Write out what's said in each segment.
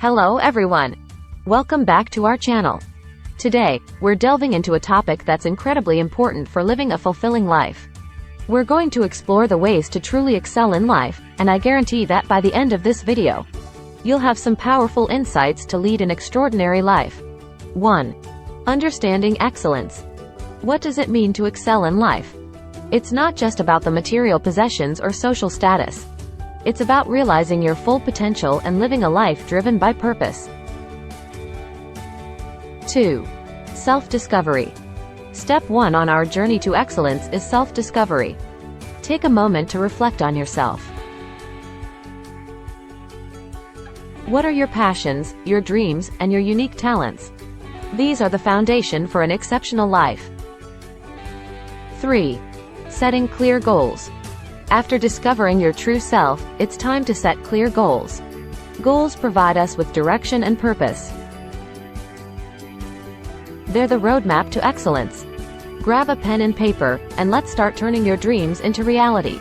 Hello everyone. Welcome back to our channel. Today, we're delving into a topic that's incredibly important for living a fulfilling life. We're going to explore the ways to truly excel in life, and I guarantee that by the end of this video, you'll have some powerful insights to lead an extraordinary life. 1. Understanding excellence. What does it mean to excel in life? It's not just about the material possessions or social status. It's about realizing your full potential and living a life driven by purpose. 2. Self-discovery. Step 1 on our journey to excellence is self-discovery. Take a moment to reflect on yourself. What are your passions, your dreams, and your unique talents? These are the foundation for an exceptional life. 3. Setting clear goals. After discovering your true self, it's time to set clear goals. Goals provide us with direction and purpose. They're the roadmap to excellence. Grab a pen and paper, and let's start turning your dreams into reality.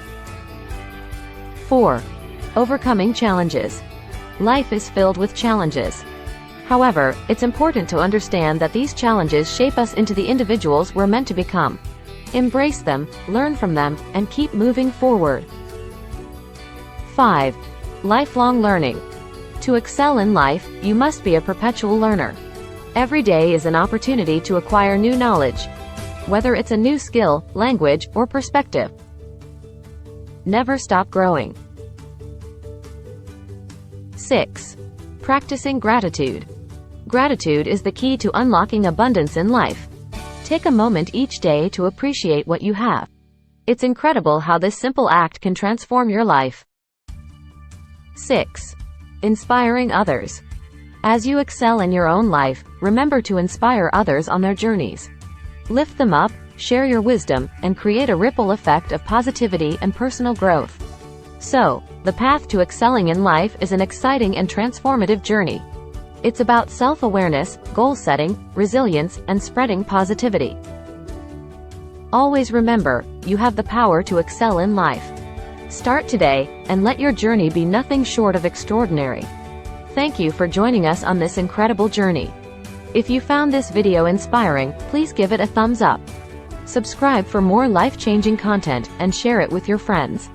4. Overcoming challenges. Life is filled with challenges. However, it's important to understand that these challenges shape us into the individuals we're meant to become. Embrace them, learn from them, and keep moving forward. 5. Lifelong learning. To excel in life, you must be a perpetual learner. Every day is an opportunity to acquire new knowledge, whether it's a new skill, language, or perspective. Never stop growing. 6. Practicing gratitude. Gratitude is the key to unlocking abundance in life. Take a moment each day to appreciate what you have. It's incredible how this simple act can transform your life. 6. Inspiring others. As you excel in your own life, remember to inspire others on their journeys. Lift them up, share your wisdom, and create a ripple effect of positivity and personal growth. So, the path to excelling in life is an exciting and transformative journey. It's about self-awareness, goal-setting, resilience, and spreading positivity. Always remember, you have the power to excel in life. Start today, and let your journey be nothing short of extraordinary. Thank you for joining us on this incredible journey. If you found this video inspiring, please give it a thumbs up. Subscribe for more life-changing content, and share it with your friends.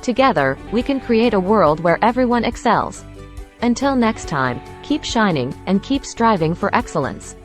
Together, we can create a world where everyone excels. Until next time, keep shining, and keep striving for excellence.